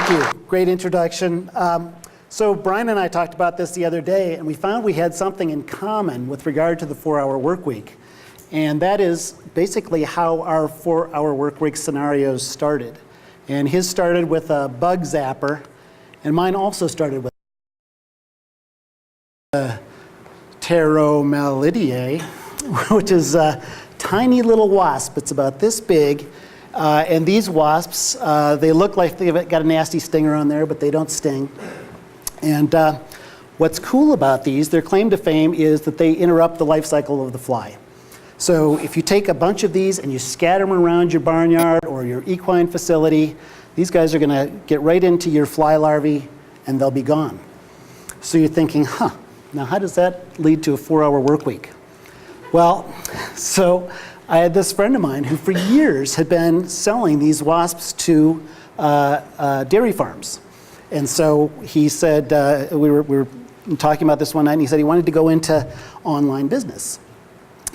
Thank you. Great introduction. So Brian and I talked about this the other day, and we found we had something in common with regard to the 4-hour work week. And that is basically how our 4-hour work week scenarios started. And his started with a bug zapper, and mine also started with a Pteromelidae, which is a tiny little wasp. It's about this big. And these wasps, they look like they've got a nasty stinger on there, but they don't sting. And what's cool about these, their claim to fame is that they interrupt the life cycle of the fly. So if you take a bunch of these and you scatter them around your barnyard or your equine facility, these guys are going to get right into your fly larvae and they'll be gone. So you're thinking, now how does that lead to a 4-hour work week? Well, so I had this friend of mine who for years had been selling these wasps to dairy farms. And so he said, we were talking about this one night, and he said he wanted to go into online business.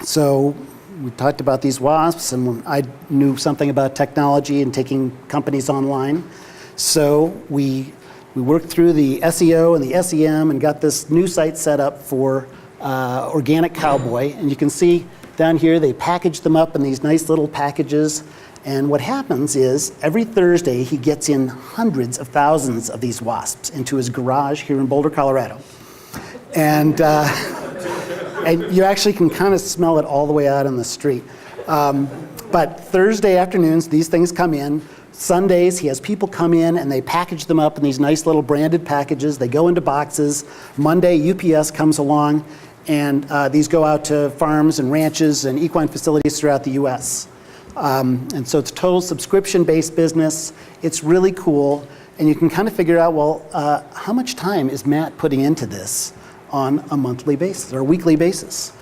So we talked about these wasps, and I knew something about technology and taking companies online. So we worked through the SEO and the SEM and got this new site set up for Organic Cowboy. And you can see down here, they package them up in these nice little packages. And what happens is every Thursday, he gets in hundreds of thousands of these wasps into his garage here in Boulder, Colorado. And you actually can kind of smell it all the way out on the street. But Thursday afternoons, these things come in. Sundays, he has people come in and they package them up in these nice little branded packages. They go into boxes. Monday, UPS comes along, and these go out to farms and ranches and equine facilities throughout the US. And so it's a total subscription-based business. It's really cool. And you can kind of figure out, well, how much time is Matt putting into this on a monthly basis or a weekly basis?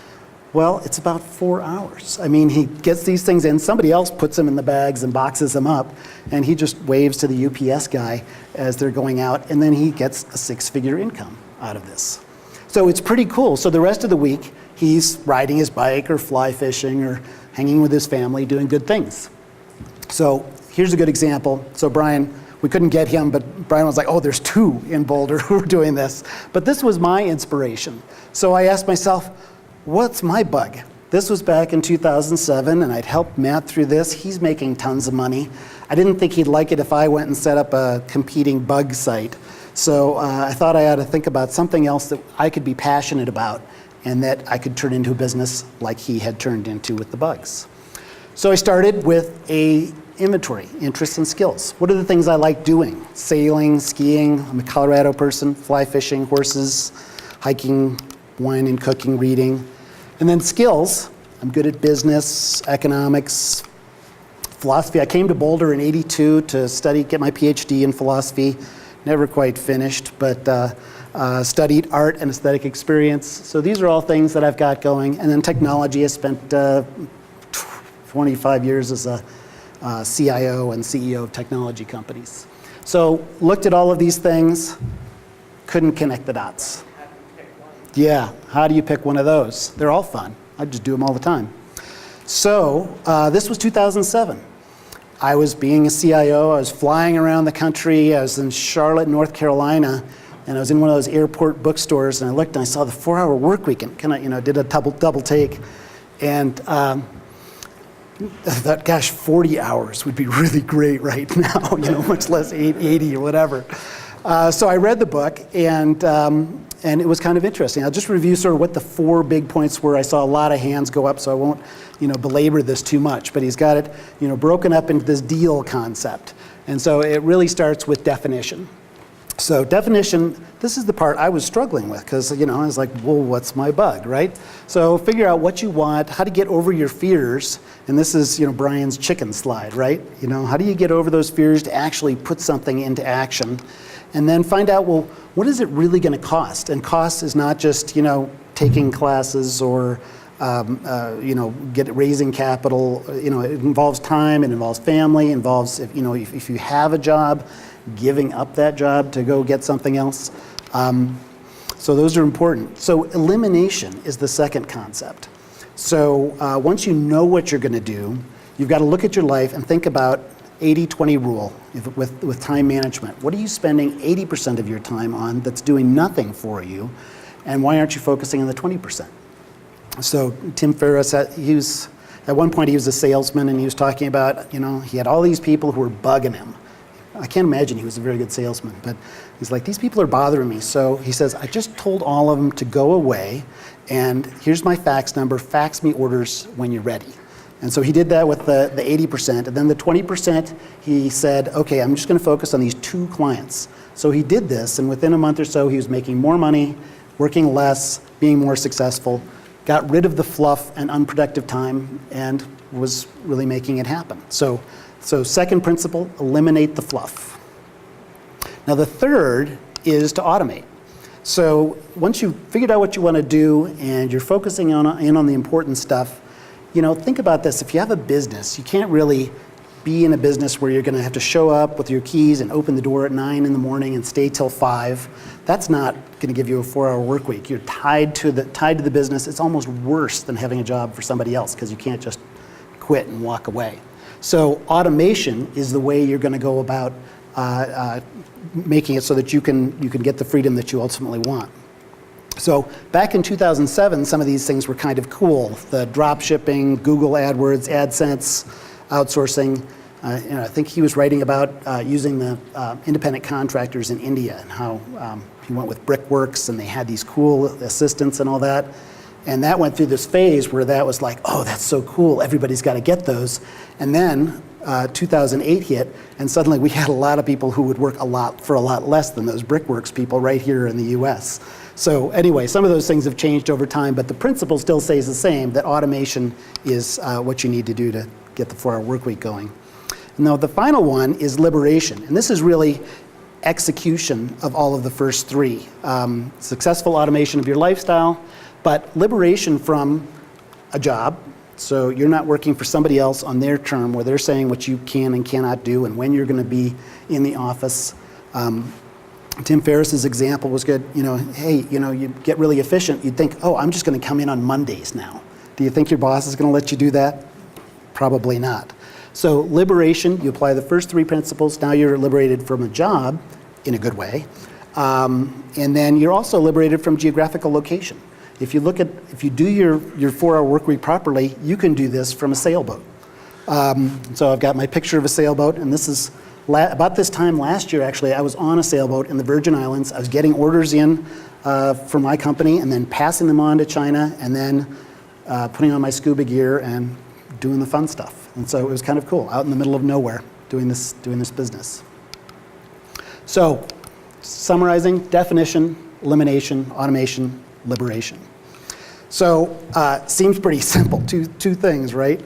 Well, it's about 4 hours. I mean, he gets these things in, somebody else puts them in the bags and boxes them up, and he just waves to the UPS guy as they're going out, and then he gets a 6-figure income out of this. So it's pretty cool. So the rest of the week, he's riding his bike or fly fishing or hanging with his family, doing good things. So here's a good example. So Brian, we couldn't get him, but Brian was like, oh, there's 2 in Boulder who are doing this. But this was my inspiration. So I asked myself, what's my bug? This was back in 2007, and I'd helped Matt through this. He's making tons of money. I didn't think he'd like it if I went and set up a competing bug site. So I thought I ought to think about something else that I could be passionate about and that I could turn into a business like he had turned into with the bugs. So I started with a inventory, interests and skills. What are the things I like doing? Sailing, skiing, I'm a Colorado person, fly fishing, horses, hiking, wine and cooking, reading. And then skills, I'm good at business, economics, philosophy. I came to Boulder in '82 to study, get my PhD in philosophy. Never quite finished, but studied art and aesthetic experience. So these are all things that I've got going. And then technology, I spent 25 years as a CIO and CEO of technology companies. So looked at all of these things, couldn't connect the dots. Yeah, how do you pick one of those? They're all fun. I just do them all the time. So this was 2007. I was being a CIO, I was flying around the country, I was in Charlotte, North Carolina, and I was in one of those airport bookstores, and I looked and I saw the 4-hour work week, and kind of, did a double take, and I thought, gosh, 40 hours would be really great right now, much less 80 or whatever. So I read the book, and it was kind of interesting. I'll just review sort of what the 4 big points were. I saw a lot of hands go up, so I won't belabor this too much, but he's got it broken up into this deal concept. And so it really starts with definition. So definition, this is the part I was struggling with because, I was like, well, what's my bug, right? So figure out what you want, how to get over your fears. And this is, Brian's chicken slide, right? How do you get over those fears to actually put something into action? And then find out, well, what is it really going to cost? And cost is not just, taking classes or, raising capital. It involves time, it involves family, it involves, if you have a job, giving up that job to go get something else. So those are important. So elimination is the second concept. So once you know what you're going to do, you've got to look at your life and think about 80-20 rule with time management. What are you spending 80% of your time on that's doing nothing for you, and why aren't you focusing on the 20%? So Tim Ferriss, at one point he was a salesman, and he was talking about, he had all these people who were bugging him. I can't imagine he was a very good salesman, but he's like, these people are bothering me. So he says, I just told all of them to go away, and here's my fax number, fax me orders when you're ready. And so he did that with the 80%, and then the 20%, he said, okay, I'm just gonna focus on these 2 clients. So he did this, and within a month or so, he was making more money, working less, being more successful, got rid of the fluff and unproductive time, and was really making it happen. So second principle, eliminate the fluff. Now the third is to automate. So once you've figured out what you want to do and you're focusing in on the important stuff, think about this. If you have a business, you can't really be in a business where you're going to have to show up with your keys and open the door at 9 in the morning and stay till 5. That's not going to give you a 4-hour work week. You're tied to the business. It's almost worse than having a job for somebody else because you can't just quit and walk away. So automation is the way you're going to go about making it so that you can get the freedom that you ultimately want. So back in 2007, some of these things were kind of cool. The drop shipping, Google AdWords, AdSense, outsourcing. I think he was writing about using the independent contractors in India and how he went with Brickworks and they had these cool assistants and all that. And that went through this phase where that was like, oh, that's so cool, everybody's got to get those. And then 2008 hit, and suddenly we had a lot of people who would work for a lot less than those Brickworks people right here in the US. So anyway, some of those things have changed over time, but the principle still stays the same, that automation is what you need to do to get the 4-hour work week going. And now the final one is liberation, and this is really execution of all of the first 3. Successful automation of your lifestyle, but liberation from a job. So you're not working for somebody else on their term where they're saying what you can and cannot do and when you're going to be in the office. Tim Ferriss's example was good. Hey, you get really efficient. You'd think, oh, I'm just going to come in on Mondays now. Do you think your boss is going to let you do that? Probably not. So liberation, you apply the first 3 principles. Now you're liberated from a job in a good way. And then you're also liberated from geographical location. If you do your 4-hour work week properly, you can do this from a sailboat. So I've got my picture of a sailboat, and this is about this time last year, actually, I was on a sailboat in the Virgin Islands. I was getting orders in for my company and then passing them on to China and then putting on my scuba gear and doing the fun stuff. And so it was kind of cool, out in the middle of nowhere, doing this business. So summarizing, definition, elimination, automation, liberation. So seems pretty simple, two things, right?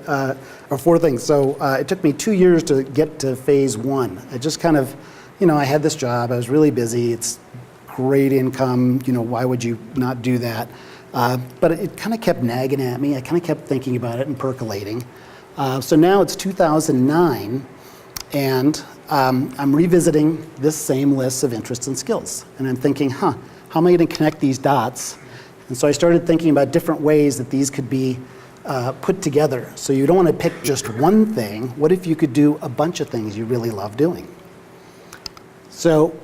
Or 4 things. So it took me 2 years to get to phase 1. I just kind of, I had this job, I was really busy, it's great income, why would you not do that? But it kind of kept nagging at me. I kind of kept thinking about it and percolating. So now it's 2009, and I'm revisiting this same list of interests and skills. And I'm thinking, how am I going to connect these dots? And so I started thinking about different ways that these could be put together. So you don't want to pick just one thing. What if you could do a bunch of things you really love doing? So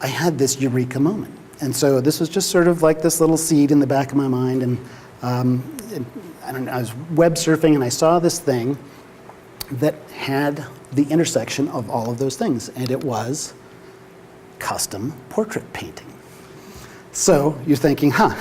I had this eureka moment. And so this was just sort of like this little seed in the back of my mind. And I was web surfing, and I saw this thing that had the intersection of all of those things. And it was custom portrait painting. So you're thinking, how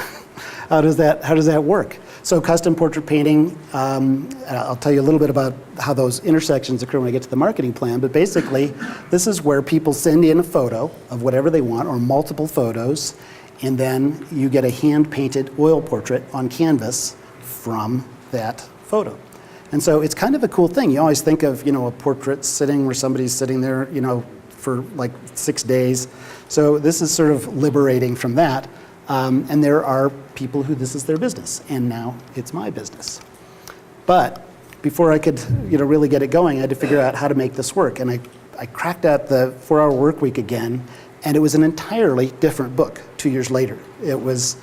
does that work? So custom portrait painting, I'll tell you a little bit about how those intersections occur when I get to the marketing plan, but basically this is where people send in a photo of whatever they want or multiple photos, and then you get a hand-painted oil portrait on canvas from that photo. And so it's kind of a cool thing. You always think of, a portrait sitting where somebody's sitting there, for like 6 days. So this is sort of liberating from that. And there are people who this is their business, and now it's my business. But before I could, really get it going, I had to figure out how to make this work. And I cracked out the 4-hour work week again, and it was an entirely different book 2 years later. It was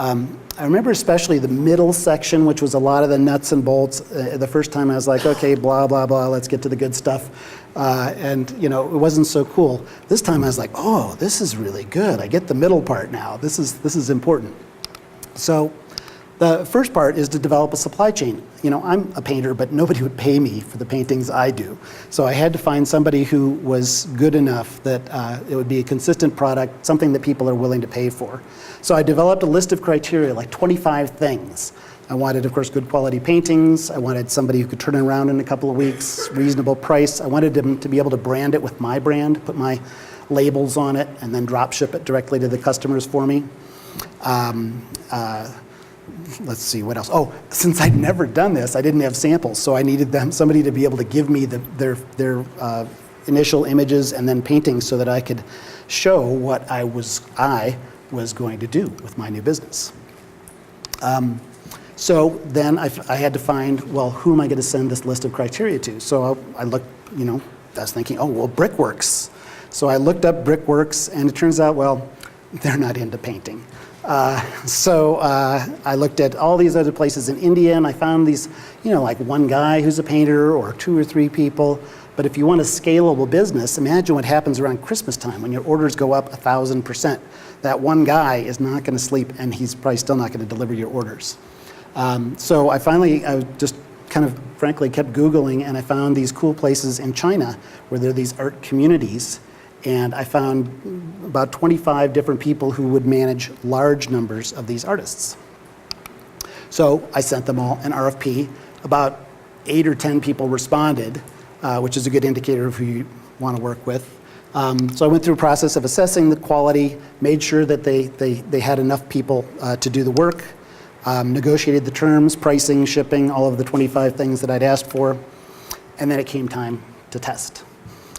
I remember especially the middle section, which was a lot of the nuts and bolts. The first time I was like, okay, blah, blah, blah, let's get to the good stuff. And it wasn't so cool. This time I was like, oh, this is really good. I get the middle part now. This is important. So the first part is to develop a supply chain. I'm a painter, but nobody would pay me for the paintings I do. So I had to find somebody who was good enough that it would be a consistent product, something that people are willing to pay for. So I developed a list of criteria, like 25 things. I wanted, of course, good quality paintings. I wanted somebody who could turn it around in a couple of weeks, reasonable price. I wanted them to be able to brand it with my brand, put my labels on it, and then drop ship it directly to the customers for me. Let's see, what else? Oh, since I'd never done this, I didn't have samples, so I needed somebody to be able to give me their initial images and then paintings so that I could show what I was going to do with my new business. So then I had to find, well, who am I going to send this list of criteria to? So I looked, I was thinking, oh, well, Brickworks. So I looked up Brickworks, and it turns out, well, they're not into painting. So I looked at all these other places in India, and I found these, like one guy who's a painter or 2 or 3 people. But if you want a scalable business, imagine what happens around Christmas time when your orders go up 1,000%. That one guy is not going to sleep, and he's probably still not going to deliver your orders. So I just kind of frankly kept Googling, and I found these cool places in China where there are these art communities. And I found about 25 different people who would manage large numbers of these artists. So I sent them all an RFP. About 8 or 10 people responded, which is a good indicator of who you want to work with. So I went through a process of assessing the quality, made sure that they had enough people to do the work, negotiated the terms, pricing, shipping, all of the 25 things that I'd asked for, and then it came time to test.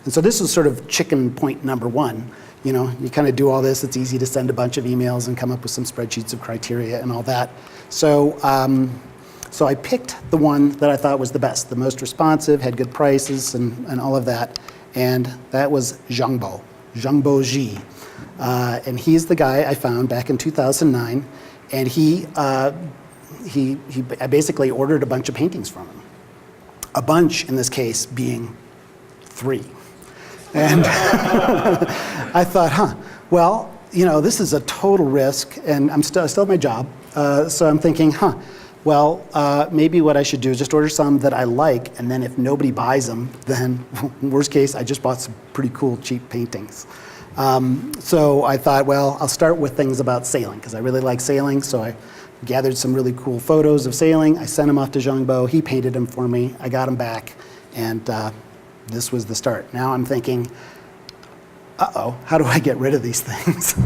And so this was sort of chicken point number 1. You kind of do all this. It's easy to send a bunch of emails and come up with some spreadsheets of criteria and all that. So, so I picked the one that I thought was the best, the most responsive, had good prices and all of that. And that was Zhangbo Ji. And he's the guy I found back in 2009. And I basically ordered a bunch of paintings from him. A bunch, in this case, being 3. And I thought, well, this is a total risk, and I still have my job. So I'm thinking, well, maybe what I should do is just order some that I like, and then if nobody buys them, then worst case, I just bought some pretty cool, cheap paintings. So I thought, well, I'll start with things about sailing, because I really like sailing, so I gathered some really cool photos of sailing. I sent them off to Zhangbo. He painted them for me. I got them back, and this was the start. Now I'm thinking, how do I get rid of these things?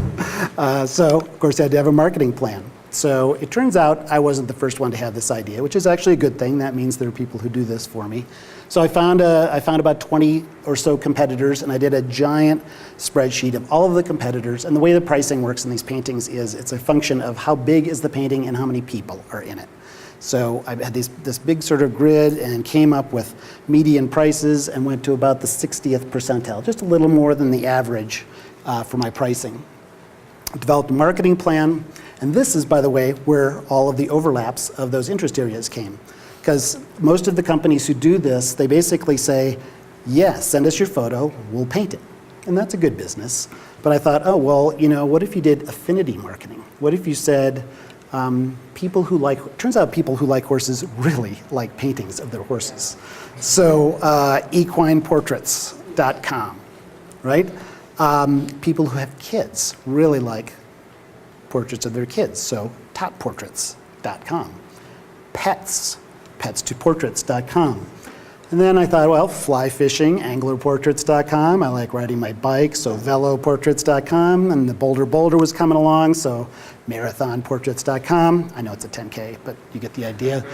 So, of course, I had to have a marketing plan. So it turns out I wasn't the first one to have this idea, which is actually a good thing. That means there are people who do this for me. So I found about 20 or so competitors, and I did a giant spreadsheet of all of the competitors. And the way the pricing works in these paintings is it's a function of how big is the painting and how many people are in it. So I had this big sort of grid and came up with median prices and went to about the 60th percentile, just a little more than the average for my pricing. I developed a marketing plan, and this is, by the way, where all of the overlaps of those interest areas came. Because most of the companies who do this, they basically say, yes, send us your photo, we'll paint it. And that's a good business. But I thought, oh, well, what if you did affinity marketing? What if you said, turns out people who like horses really like paintings of their horses. So equineportraits.com, right? People who have kids really like portraits of their kids, so topportraits.com. Pets2portraits.com. And then I thought, well, fly fishing, anglerportraits.com. I like riding my bike, so veloportraits.com. And the Boulder was coming along, so marathonportraits.com. I know it's a 10K, but you get the idea.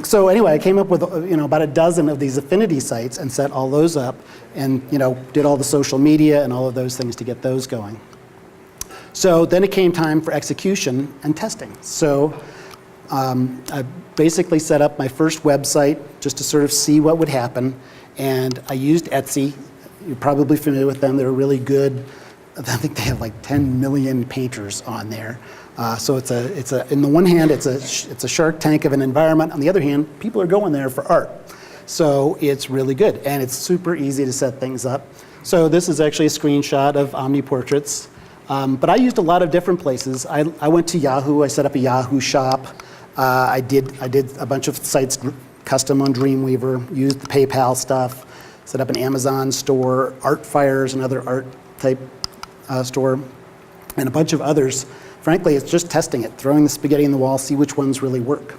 So anyway, I came up with about a dozen of these affinity sites and set all those up, and did all the social media and all of those things to get those going. So then it came time for execution and testing. So I basically set up my first website just to sort of see what would happen, and I used Etsy. You're probably familiar with them. They're a really good I think they have like 10 million painters on there. So it's a. In the one hand, it's a Shark Tank of an environment. On the other hand, people are going there for art. So it's really good, and it's super easy to set things up. So this is actually a screenshot of OmniPortraits. But I used a lot of different places. I went to Yahoo. I set up a Yahoo shop. I did a bunch of sites custom on Dreamweaver. Used the PayPal stuff. Set up an Amazon store. Artfire is another art type store, and a bunch of others. Frankly, it's just testing it, throwing the spaghetti in the wall, see which ones really work.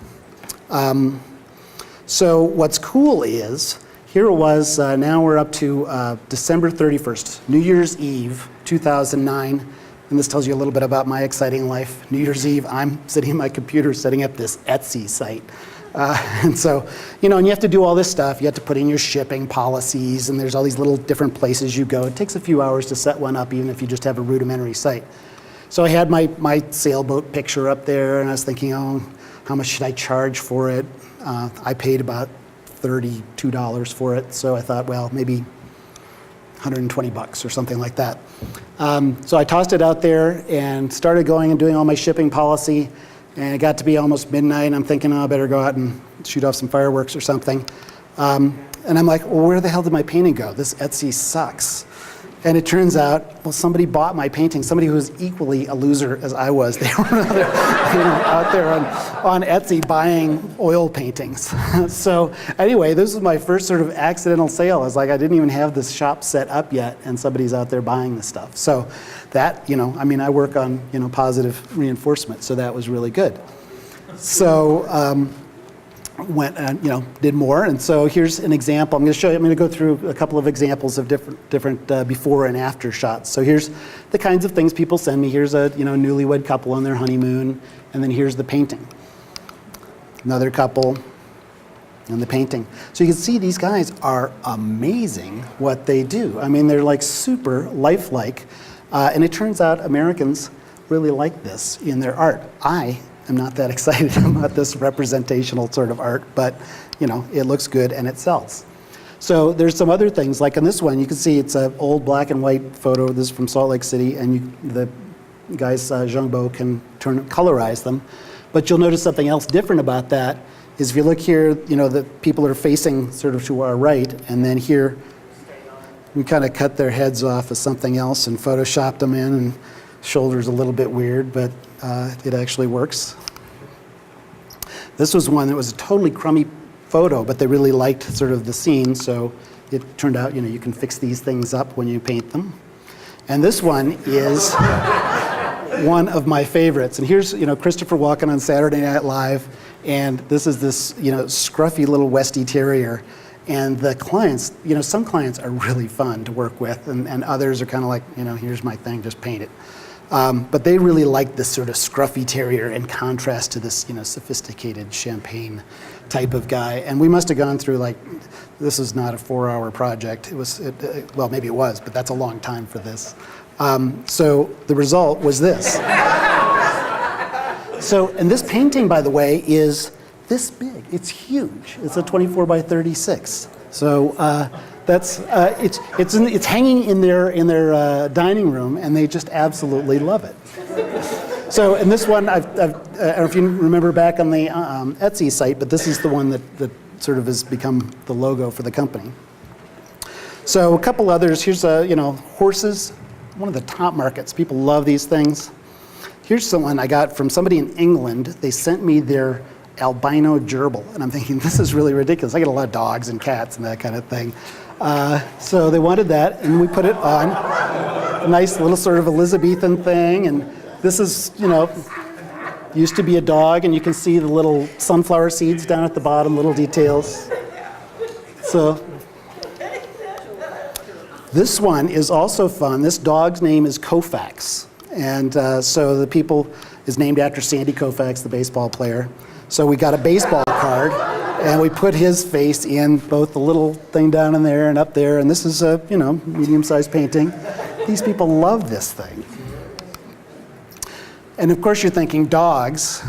So what's cool is, here it was, now we're up to December 31st, New Year's Eve, 2009. And this tells you a little bit about my exciting life. New Year's Eve, I'm sitting at my computer setting up this Etsy site. And so, and you have to do all this stuff. You have to put in your shipping policies, and there's all these little different places you go. It takes a few hours to set one up, even if you just have a rudimentary site. So I had my sailboat picture up there, and I was thinking, oh, how much should I charge for it? I paid about $32 for it, so I thought, well, maybe 120 bucks or something like that. So I tossed it out there and started going and doing all my shipping policy, and it got to be almost midnight, and I'm thinking, oh, I better go out and shoot off some fireworks or something. And I'm like, well, where the hell did my painting go? This Etsy sucks. And it turns out, well, somebody bought my painting, somebody who was equally a loser as I was. They were out there on Etsy buying oil paintings. So anyway, this was my first sort of accidental sale. I was like, I didn't even have this shop set up yet, and somebody's out there buying the stuff. So that, I work on, positive reinforcement, so that was really good. So went and did more, and so here's an example. I'm going to show you. I'm going to go through a couple of examples of different before and after shots. So here's the kinds of things people send me. Here's a newlywed couple on their honeymoon, and then here's the painting. Another couple, and the painting. So you can see these guys are amazing what they do. I mean, they're like super lifelike, and it turns out Americans really like this in their art. I'm not that excited about this representational sort of art, but it looks good and it sells. So there's some other things, like on this one, you can see it's an old black and white photo. This is from Salt Lake City, and the guys, Zhangbo, can colorize them. But you'll notice something else different about that is if you look here, the people are facing sort of to our right, and then here we kind of cut their heads off as something else and photoshopped them in, and shoulder's a little bit weird, but it actually works. This was one that was a totally crummy photo, but they really liked sort of the scene, so it turned out, you can fix these things up when you paint them. And this one is one of my favorites. And here's, Christopher Walken on Saturday Night Live, and this is this, scruffy little Westie Terrier. And the clients, some clients are really fun to work with, and others are kind of like, here's my thing, just paint it. But they really like this sort of scruffy terrier in contrast to this, sophisticated champagne type of guy. And we must have gone through this is not a 4-hour project. It was, well, maybe it was, but that's a long time for this. So the result was this. And this painting, by the way, is this big. It's huge. It's a 24 by 36. So that's it's hanging in their dining room, and they just absolutely love it. So in this one, I don't know if you remember back on the Etsy site, but this is the one that sort of has become the logo for the company. So a couple others. Here's horses, one of the top markets. People love these things. Here's someone I got from somebody in England. They sent me their albino gerbil, and I'm thinking, this is really ridiculous. I get a lot of dogs and cats and that kind of thing. So they wanted that, and we put it on. A nice little sort of Elizabethan thing, and this is, used to be a dog, and you can see the little sunflower seeds down at the bottom, little details. So this one is also fun. This dog's name is Koufax, and so the people is named after Sandy Koufax, the baseball player. So we got a baseball card, and we put his face in both the little thing down in there and up there, and this is a, medium-sized painting. These people love this thing. And of course you're thinking dogs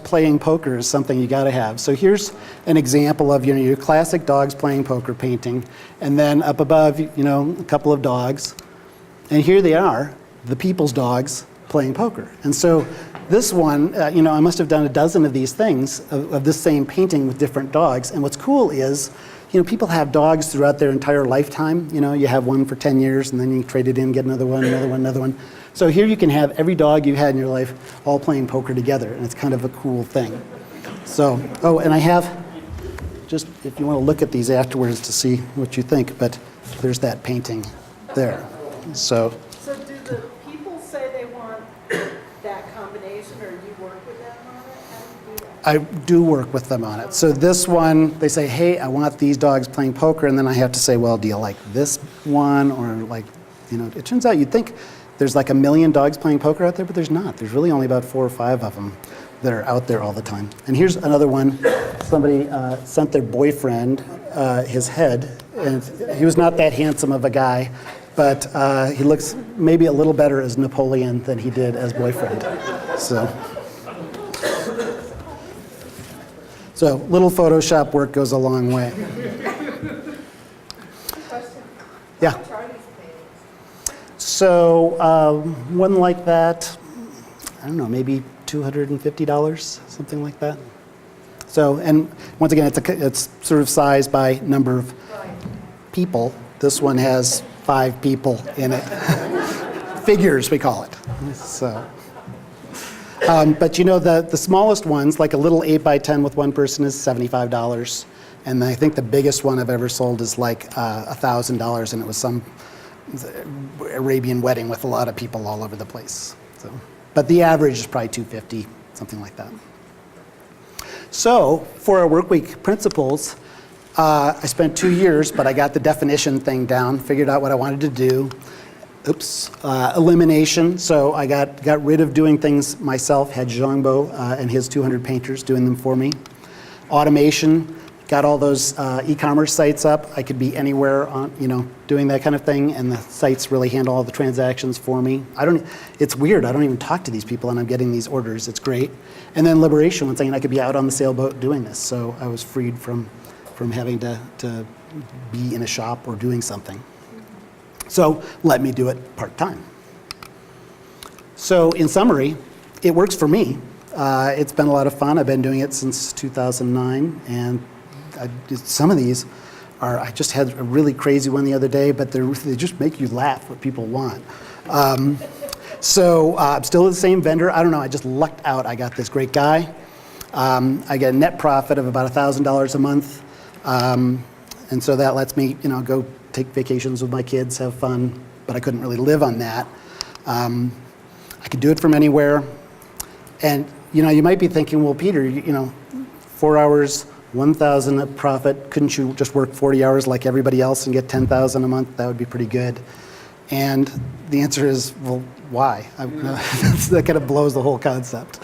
playing poker is something you gotta have. So here's an example of, your classic dogs playing poker painting, and then up above, a couple of dogs. And here they are, the people's dogs playing poker. And so this one, I must have done a dozen of these things of this same painting with different dogs. And what's cool is, people have dogs throughout their entire lifetime. You have one for 10 years and then you trade it in, get another one, another one, another one. So here you can have every dog you had in your life all playing poker together, and it's kind of a cool thing. So, and I have, just if you want to look at these afterwards to see what you think, but there's that painting there. So do the people say they want that combination, or do you work with them on it? How do you do that? I do work with them on it. So this one, they say, hey, I want these dogs playing poker, and then I have to say, well, do you like this one? Or it turns out you'd think there's like 1 million dogs playing poker out there, but there's not. There's really only about 4 or 5 of them that are out there all the time. And here's another one. Somebody sent their boyfriend his head, and he was not that handsome of a guy, but he looks maybe a little better as Napoleon than he did as boyfriend. So little Photoshop work goes a long way. Question. Yeah. How much are these paintings? So one like that, I don't know, maybe $250, something like that. So, and once again, it's sort of sized by number of people. This one has 5 people in it. Figures, we call it. So, but the smallest ones, like a little 8x10 with one person, is $75. And I think the biggest one I've ever sold is like $1,000, and it was some Arabian wedding with a lot of people all over the place. So, but the average is probably $250, something like that. So for our Workweek principles, I spent 2 years, but I got the definition thing down, figured out what I wanted to do. Elimination, so I got rid of doing things myself, had Zhangbo and his 200 painters doing them for me. Automation, got all those e-commerce sites up. I could be anywhere on, doing that kind of thing, and the sites really handle all the transactions for me. It's weird, I don't even talk to these people and I'm getting these orders, it's great. And then liberation, once again, I could be out on the sailboat doing this, so I was freed from having to be in a shop or doing something. So let me do it part-time. So in summary, it works for me. It's been a lot of fun. I've been doing it since 2009, and some of these I just had a really crazy one the other day, but they just make you laugh what people want. So I'm still the same vendor. I don't know, I just lucked out. I got this great guy. I get a net profit of about $1,000 a month. And so that lets me, go take vacations with my kids, have fun, but I couldn't really live on that. I could do it from anywhere. And, you might be thinking, well, Peter, 4 hours, 1,000 a profit, couldn't you just work 40 hours like everybody else and get 10,000 a month? That would be pretty good. And the answer is, well, why? That kind of blows the whole concept.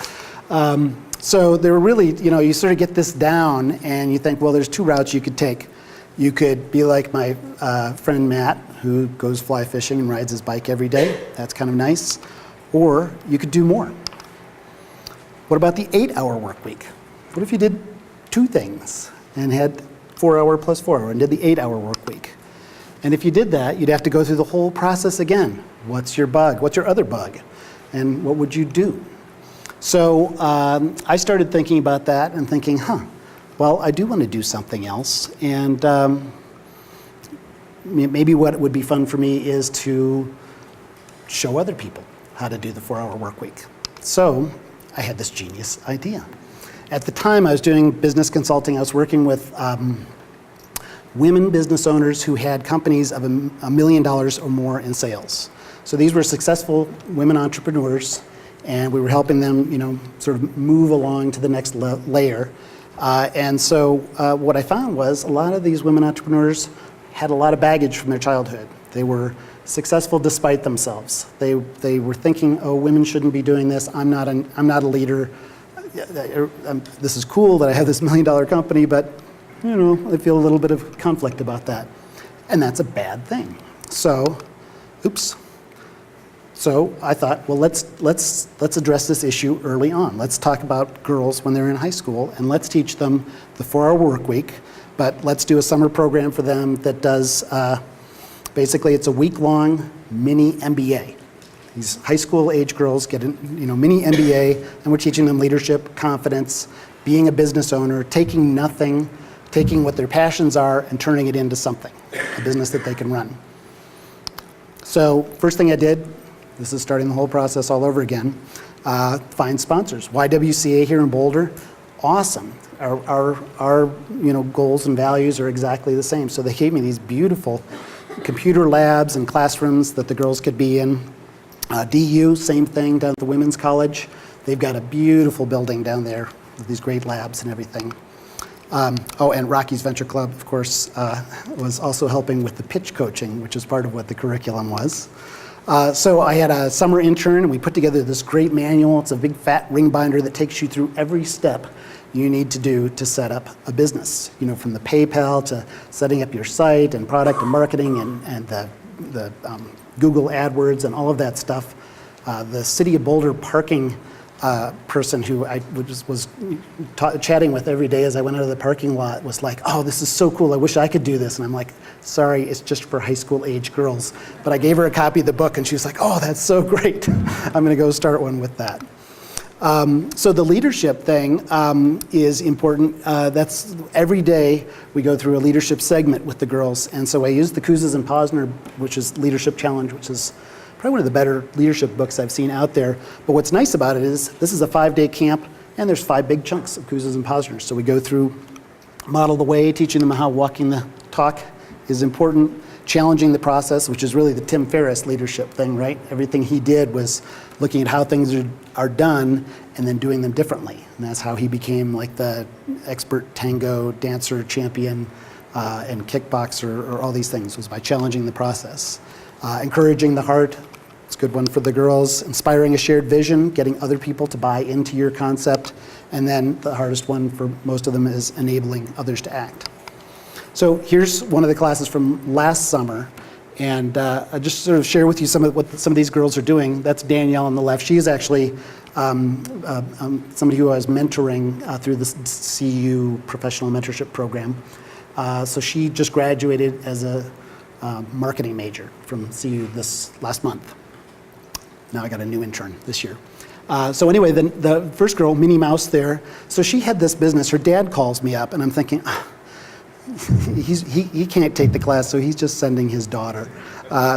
So there were really, you sort of get this down and you think, well, there's 2 routes you could take. You could be like my friend Matt, who goes fly fishing and rides his bike every day. That's kind of nice. Or you could do more. What about the 8-hour work week? What if you did 2 things and had 4-hour plus 4-hour and did the 8-hour work week? And if you did that, you'd have to go through the whole process again. What's your bug? What's your other bug? And what would you do? So I started thinking about that and thinking, well, I do want to do something else. And maybe what would be fun for me is to show other people how to do the 4-hour work week. So I had this genius idea. At the time, I was doing business consulting. I was working with women business owners who had companies of $1 million or more in sales. So these were successful women entrepreneurs, and we were helping them, sort of move along to the next layer. And so what I found was a lot of these women entrepreneurs had a lot of baggage from their childhood. They were successful despite themselves. They were thinking, oh, women shouldn't be doing this. I'm not a leader. This is cool that I have this $1 million company, but I feel a little bit of conflict about that. And that's a bad thing. So, So I thought, well, let's address this issue early on. Let's talk about girls when they're in high school, and let's teach them the 4-hour work week, but let's do a summer program for them that does Basically, it's a week-long mini MBA. These high school age girls get a mini MBA, and we're teaching them leadership, confidence, being a business owner, taking nothing, taking what their passions are and turning it into something, a business that they can run. So first thing I did, this is starting the whole process all over again, find sponsors. YWCA here in Boulder, awesome. Our goals and values are exactly the same. So they gave me these beautiful computer labs and classrooms that the girls could be in. DU, same thing down at the Women's College. They've got a beautiful building down there with these great labs and everything. And Rocky's Venture Club, of course, was also helping with the pitch coaching, which is part of what the curriculum was. So I had a summer intern, and we put together this great manual. It's a big fat ring binder that takes you through every step you need to do to set up a business. From the PayPal to setting up your site and product and marketing and the Google AdWords and all of that stuff. The City of Boulder parking person who I was chatting with every day as I went out of the parking lot was like, oh, this is so cool, I wish I could do this. And I'm like, sorry, it's just for high school age girls. But I gave her a copy of the book and she was like, oh, that's so great. I'm gonna go start one with that. So the leadership thing is important. That's every day we go through a leadership segment with the girls. And so I use the Kouzes and Posner, which is Leadership Challenge, which is probably one of the better leadership books I've seen out there. But what's nice about it is this is a 5-day camp and there's 5 big chunks of Kouzes and Posner. So we go through model the way, teaching them how walking the talk is important, challenging the process, which is really the Tim Ferriss leadership thing, right? Everything he did was looking at how things are done and then doing them differently. And that's how he became like the expert tango dancer champion and kickboxer or all these things, was by challenging the process. Encouraging the heart, it's a good one for the girls. Inspiring a shared vision, getting other people to buy into your concept. And then the hardest one for most of them is enabling others to act. So here's one of the classes from last summer. And I just sort of share with you some of what some of these girls are doing. That's Danielle on the left. She is actually somebody who I was mentoring through the CU Professional Mentorship Program. So she just graduated as a marketing major from CU this last month. Now I got a new intern this year. So anyway, the first girl, Minnie Mouse there, so she had this business. Her dad calls me up and I'm thinking, he can't take the class, so he's just sending his daughter.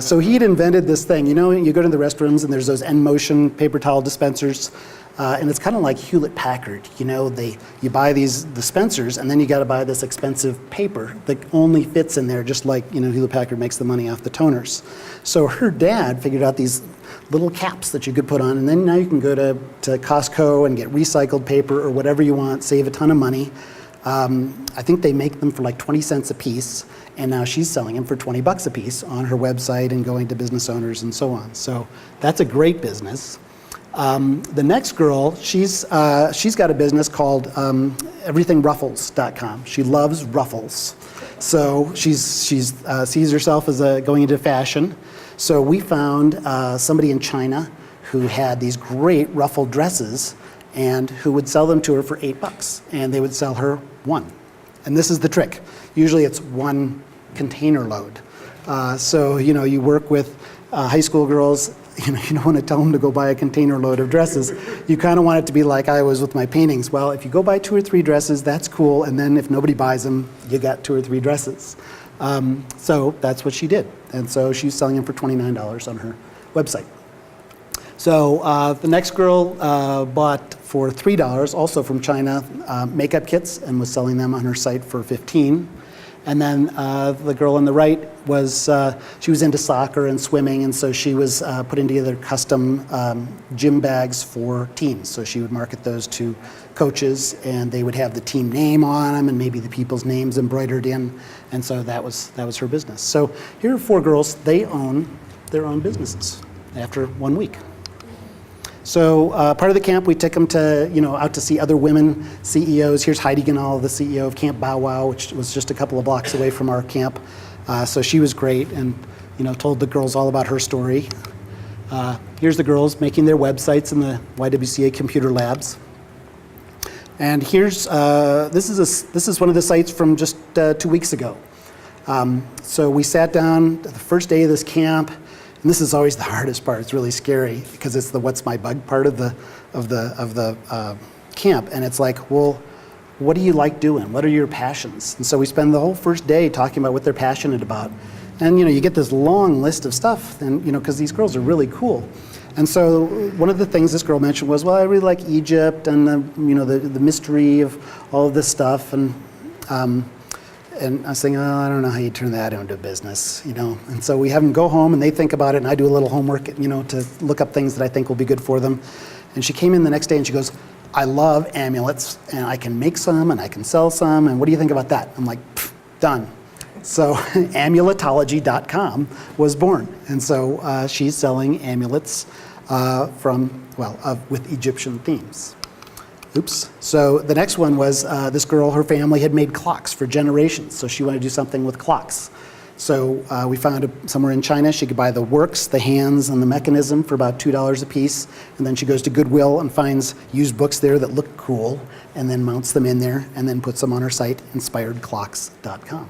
So he had invented this thing. You go to the restrooms and there's those N-motion paper towel dispensers. And it's kind of like Hewlett-Packard. You buy these dispensers and then you got to buy this expensive paper that only fits in there, just like Hewlett-Packard makes the money off the toners. So her dad figured out these little caps that you could put on, and then now you can go to Costco and get recycled paper or whatever you want, save a ton of money. I think they make them for like 20 cents a piece, and now she's selling them for 20 bucks a piece on her website and going to business owners and so on. So that's a great business. The next girl, she's got a business called everythingruffles.com. She loves ruffles. So she sees herself as going into fashion. So we found somebody in China who had these great ruffled dresses and who would sell them to her for $8, and they would sell her one. And this is the trick. Usually it's one container load. So you work with high school girls. You don't want to tell them to go buy a container load of dresses. You kind of want it to be like I was with my paintings. Well, if you go buy 2 or 3 dresses, that's cool. And then if nobody buys them, you got 2 or 3 dresses. So that's what she did. And so she's selling them for $29 on her website. So the next girl bought for $3, also from China, makeup kits and was selling them on her site for $15. And then the girl on the right she was into soccer and swimming, and so she was putting together custom gym bags for teams. So she would market those to coaches, and they would have the team name on them and maybe the people's names embroidered in. And so that was her business. So here are 4 girls. They own their own businesses after 1 week. So part of the camp, we took them to, out to see other women CEOs. Here's Heidi Ganal, the CEO of Camp Bow Wow, which was just a couple of blocks away from our camp. So she was great and, told the girls all about her story. Here's the girls making their websites in the YWCA computer labs. And here's, this is one of the sites from just 2 weeks ago. So we sat down the first day of this camp, and this is always the hardest part. It's really scary because it's the what's my bug part of the camp, and it's like, well, what do you like doing? What are your passions? And so we spend the whole first day talking about what they're passionate about, and you get this long list of stuff, and because these girls are really cool. And so one of the things this girl mentioned was, well, I really like Egypt and the mystery of all of this stuff, and I was thinking, oh, I don't know how you turn that into a business, And so we have them go home and they think about it, and I do a little homework, to look up things that I think will be good for them. And she came in the next day and she goes, I love amulets, and I can make some and I can sell some, and what do you think about that? I'm like, done. So amuletology.com was born, and so she's selling amulets with Egyptian themes. Oops. So the next one was this girl, her family had made clocks for generations, so she wanted to do something with clocks. So we found somewhere in China she could buy the works, the hands, and the mechanism for about $2 a piece, and then she goes to Goodwill and finds used books there that look cool, and then mounts them in there, and then puts them on her site, inspiredclocks.com.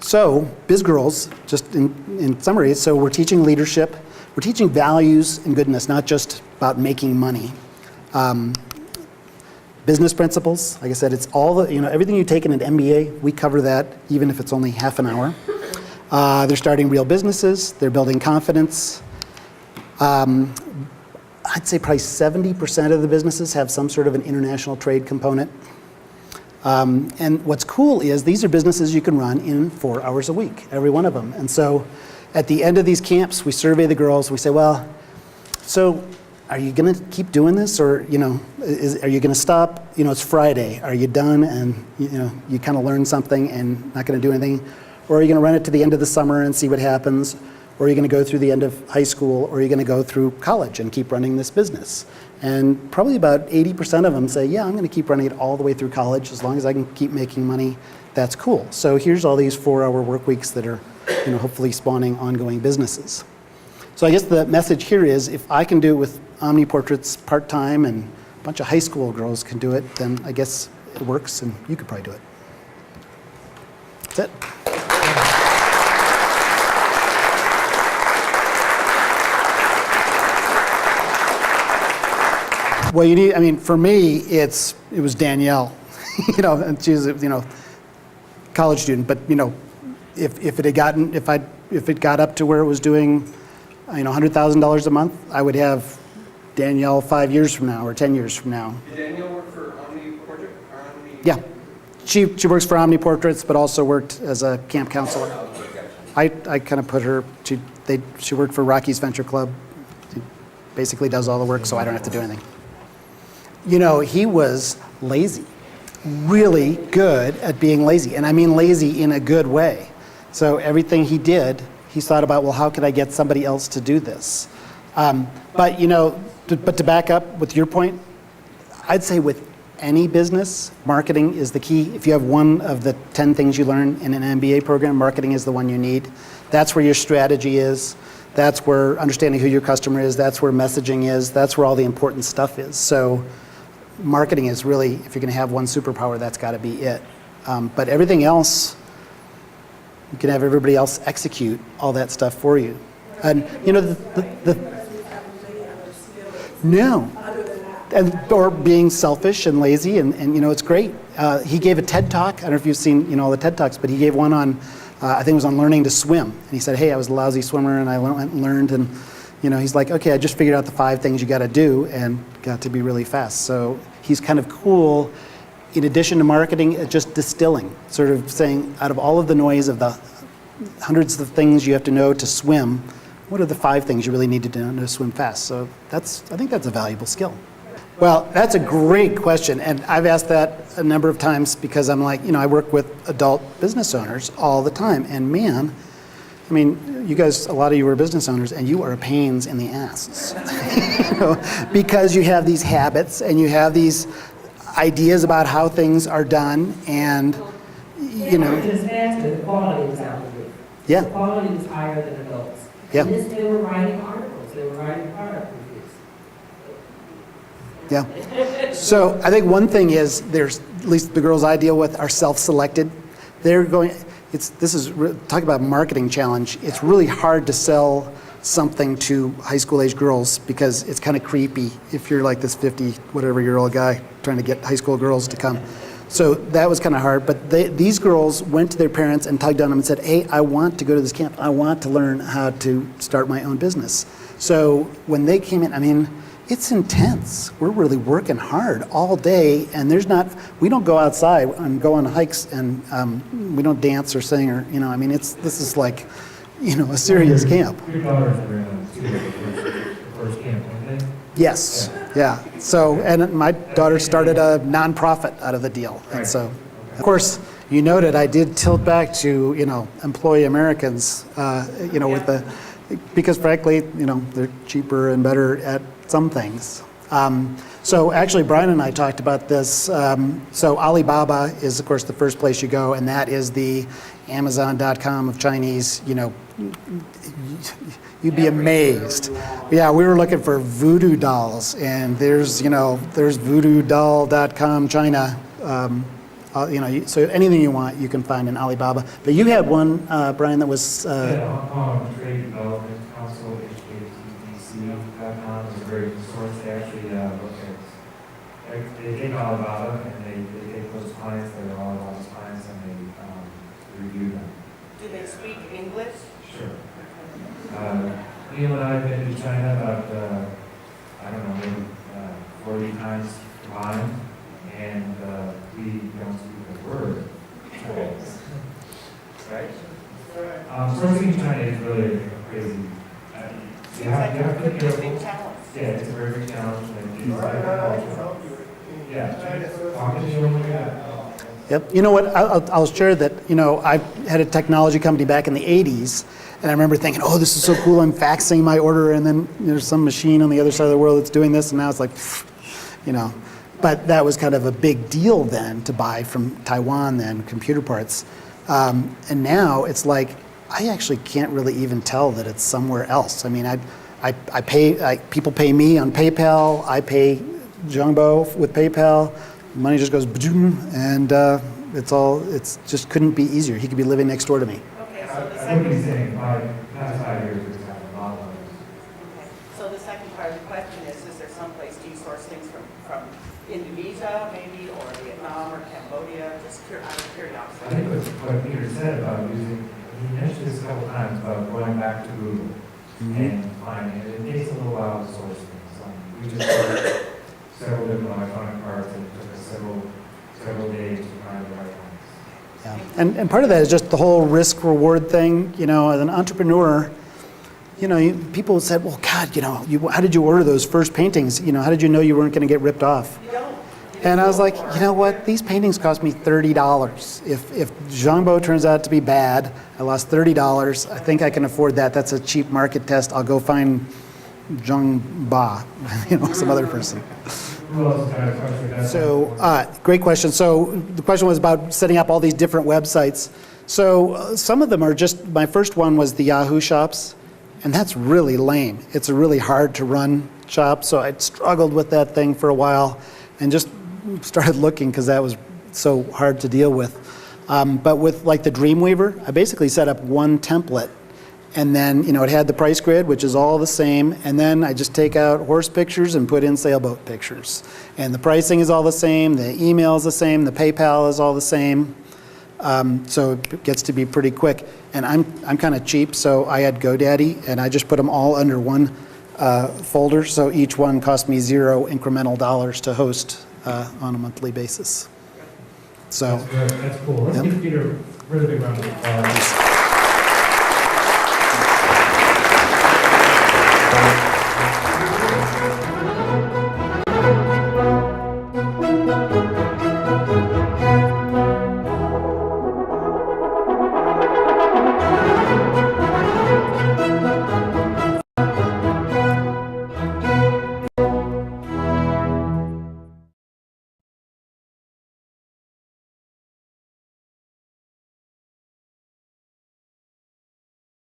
So, Biz Girls, just in summary, so we're teaching leadership, we're teaching values and goodness, not just about making money. Business principles, like I said, it's all everything you take in an MBA, we cover that, even if it's only half an hour. They're starting real businesses, they're building confidence. I'd say probably 70% of the businesses have some sort of an international trade component. And what's cool is these are businesses you can run in 4 hours a week, every one of them. And so at the end of these camps, we survey the girls. We say, well, so are you going to keep doing this, or are you going to stop? It's Friday. Are you done? And you kind of learn something and not going to do anything, or are you going to run it to the end of the summer and see what happens? Or are you going to go through the end of high school, or are you going to go through college and keep running this business? And probably about 80% of them say, yeah, I'm going to keep running it all the way through college. As long as I can keep making money, that's cool. So here's all these 4-hour work weeks that are hopefully spawning ongoing businesses. So I guess the message here is, if I can do it with OmniPortraits part-time and a bunch of high school girls can do it, then I guess it works, and you could probably do it. That's it. Well, for me, it was Danielle, and she was college student. But if it got up to where it was doing, $100,000 a month, I would have Danielle 5 years from now or 10 years from now. Did Danielle work for OmniPortrait? Yeah, she works for OmniPortraits, but also worked as a camp counselor. I kind of put her. She worked for Rocky's Venture Club. She basically does all the work, so I don't have to do anything. He was lazy, really good at being lazy. And I mean lazy in a good way. So everything he did, he thought about, well, how could I get somebody else to do this? But to back up with your point, I'd say with any business, marketing is the key. If you have one of the 10 things you learn in an MBA program, marketing is the one you need. That's where your strategy is. That's where understanding who your customer is. That's where messaging is. That's where all the important stuff is. So marketing is really, if you're going to have one superpower, that's got to be it. But everything else, you can have everybody else execute all that stuff for you. And no, or being selfish and lazy, and it's great. He gave a TED talk. I don't know if you've seen all the TED talks, but he gave one on, I think it was on learning to swim. And he said, hey, I was a lousy swimmer, and I went and learned, and he's like, okay, I just figured out the 5 things you got to do and got to be really fast. So he's kind of cool, in addition to marketing, at just distilling, sort of saying, out of all of the noise of the hundreds of things you have to know to swim, what are the 5 things you really need to know to swim fast? So I think that's a valuable skill. Well, that's a great question, and I've asked that a number of times because I'm like, I work with adult business owners all the time, and man, you guys, a lot of you are business owners, and you are pains in the ass, because you have these habits and you have these ideas about how things are done, and Just ask the quality was out of it. Yeah. The quality was higher than adults. Yeah. And they were writing articles. They were writing product reviews. Yeah. So I think one thing is, there's, at least the girls I deal with are self-selected. they're going, talk about marketing challenge. It's really hard to sell something to high school age girls because it's kind of creepy if you're like this 50 whatever year old guy trying to get high school girls to come. So that was kind of hard, but these girls went to their parents and tugged on them and said, hey, I want to go to this camp. I want to learn how to start my own business. So when they came in, I mean, it's intense. We're really working hard all day, and we don't go outside and go on hikes, and we don't dance or sing or, I mean, this is like, a serious camp. Your daughters were in the first camp, weren't they? Yes, yeah. So, and my daughter started a nonprofit out of the deal. And so, of course, you noted I did tilt back to, employee Americans, because frankly, they're cheaper and better at some things. So actually, Brian and I talked about this. So Alibaba is, of course, the first place you go, and that is the Amazon.com of Chinese, you'd be amazed. Yeah, we were looking for voodoo dolls, and there's voodoodoll.com China. So anything you want, you can find in Alibaba. But you had one, Brian, that was... Hong Kong Trade Development Council, HKTDC.com, is a very good source. They actually look at, they take Alibaba and they take those clients that are Alibaba's clients and they review them. Do they speak English? Sure. Neil and I have been to China about, maybe 40 times combined, and we don't speak a word Chinese. Right? Sourcing in China is really crazy. You have to be careful. Yeah, it's a very big challenge. Talking to you. Yep. You know what? I'll share that, I had a technology company back in the 80s, and I remember thinking, oh, this is so cool. I'm faxing my order, and then there's some machine on the other side of the world that's doing this, and now it's like, But that was kind of a big deal then to buy from Taiwan then, computer parts. And now it's like, I actually can't really even tell that it's somewhere else. I mean, people pay me on PayPal. I pay Zhongbo with PayPal. Money just goes, and it's just couldn't be easier. He could be living next door to me. Okay, I would be saying 5 years is a lot of money. Okay, so the second part of the question is there someplace do you source things from Indonesia maybe, or Vietnam or Cambodia, just out of I curiosity? think what Peter said about he mentioned this a couple times about going back to Google and finding it. It takes a little while to source things. We just ordered several different electronic parts and it took us several days to find the right ones. Yeah. And part of that is just the whole risk reward thing. As an entrepreneur, people said, well, God, how did you order those first paintings? How did you know you weren't going to get ripped off? You don't. And I was like, you know what? These paintings cost me $30. If Zhongbo turns out to be bad, I lost $30. I think I can afford that. That's a cheap market test. I'll go find Zhongba, some other person. Who else got a question? So, great question. So the question was about setting up all these different websites. So some of them are just, my first one was the Yahoo shops, and that's really lame. It's a really hard to run shop, so I struggled with that thing for a while and just started looking because that was so hard to deal with. But with like the Dreamweaver, I basically set up one template, and then it had the price grid, which is all the same, and then I just take out horse pictures and put in sailboat pictures. And the pricing is all the same, the email is the same, the PayPal is all the same. So it gets to be pretty quick. And I'm kind of cheap, so I had GoDaddy, and I just put them all under one folder, so each one cost me $0 incremental dollars to host on a monthly basis. So That's good. That's cool. Let's give Peter a really big round of applause.